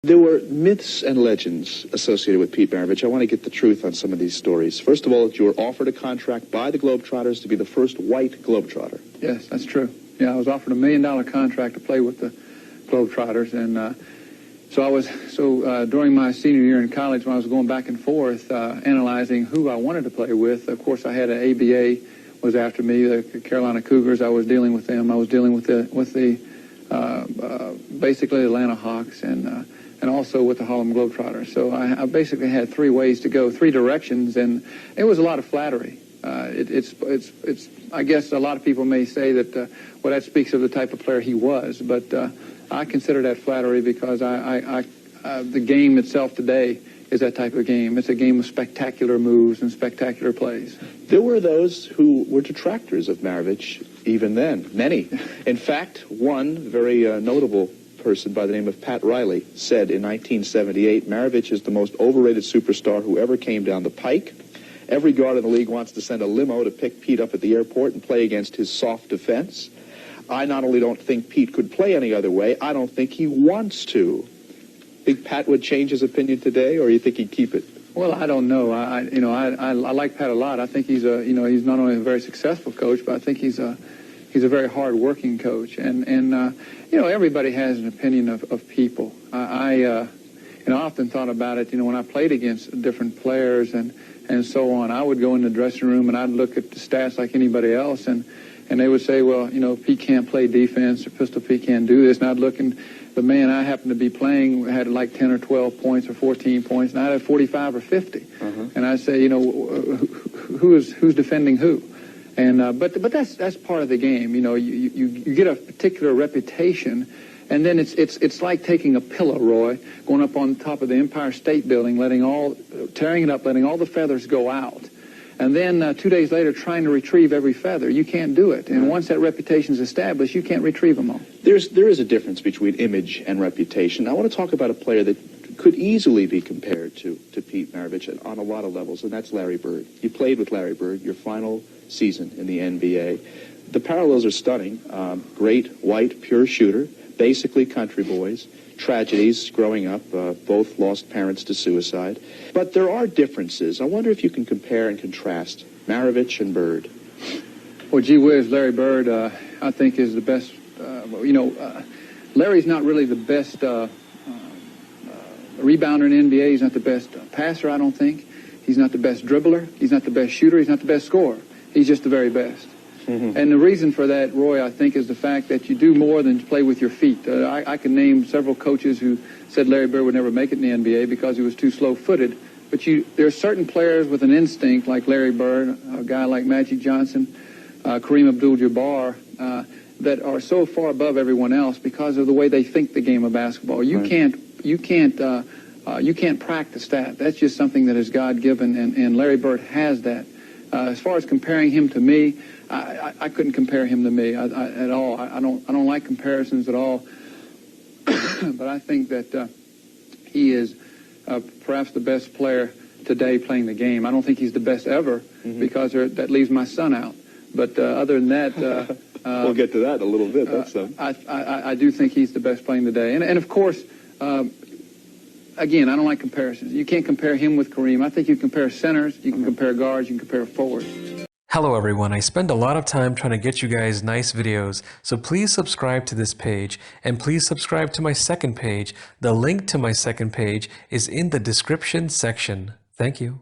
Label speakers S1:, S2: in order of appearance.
S1: There were myths and legends associated with Pete Maravich. I want to get the truth on some of these stories. First of all, that you were offered a contract by the Globetrotters to be the first white Globetrotter.
S2: Yes, that's true. Yeah, I was offered $1 million contract to play with the Globetrotters, and during my senior year in college, when I was going back and forth analyzing who I wanted to play with, of course I had an ABA was after me, the Carolina Cougars. I was dealing with them. I was dealing with basically the Atlanta Hawks and also with the Harlem Globetrotters. So I basically had three ways to go, three directions, and it was a lot of flattery. I guess a lot of people may say that, well, that speaks of the type of player he was, but I consider that flattery because the game itself today is that type of game. It's a game of spectacular moves and spectacular plays.
S1: There were those who were detractors of Maravich even then, many. In fact, one very notable person by the name of Pat Riley said in 1978, Maravich is the most overrated superstar who ever came down the pike. Every guard in the league wants to send a limo to pick Pete up at the airport and play against his soft defense. I not only don't think Pete could play any other way, I don't think he wants to. Think Pat would change his opinion today, or you think he'd keep it?
S2: Well, I don't know. I like Pat a lot. I think he's he's not only a very successful coach, but I think he's a very hard-working coach. And everybody has an opinion of people. I often thought about it. When I played against different players and so on, I would go in the dressing room and I'd look at the stats like anybody else, and they would say, well, Pete can't play defense, or Pistol Pete can't do this. And I'd look, and the man I happened to be playing had like 10 or 12 points or 14 points, and I'd have 45 or 50. And I'd say, who's defending who? And but that's part of the game. You get a particular reputation, and then it's like taking a pillow, Roy, going up on top of the Empire State Building, tearing it up, letting all the feathers go out. And then 2 days later, trying to retrieve every feather. You can't do it. And once that reputation is established, you can't retrieve them all.
S1: There is a difference between image and reputation. I want to talk about a player that could easily be compared to Pete Maravich on a lot of levels, and that's Larry Bird. You played with Larry Bird your final season in the NBA. The parallels are stunning. Great, white, pure shooter, basically country boys. Tragedies growing up, both lost parents to suicide. But there are differences. I wonder if you can compare and contrast Maravich and Bird.
S2: Well, gee whiz, Larry Bird, I think is the best. Larry's not really the best rebounder in the NBA. He's not the best passer, I don't think. He's not the best dribbler. He's not the best shooter. He's not the best scorer. He's just the very best. And the reason for that, Roy, I think, is the fact that you do more than play with your feet. I can name several coaches who said Larry Bird would never make it in the NBA because he was too slow-footed. But there are certain players with an instinct like Larry Bird, a guy like Magic Johnson, Kareem Abdul-Jabbar, that are so far above everyone else because of the way they think the game of basketball. You can't practice that. That's just something that is God-given, and Larry Bird has that. As far as comparing him to me, I couldn't compare him to me at all. I don't like comparisons at all. But I think that he is perhaps the best player today playing the game. I don't think he's the best ever because that leaves my son out. But other than that,
S1: we'll get to that in a little bit.
S2: I do think he's the best playing today. And of course, again, I don't like comparisons. You can't compare him with Kareem. I think you compare centers, you can compare guards, you can compare forwards.
S3: Hello everyone, I spend a lot of time trying to get you guys nice videos, so please subscribe to this page, and please subscribe to my second page. The link to my second page is in the description section. Thank you.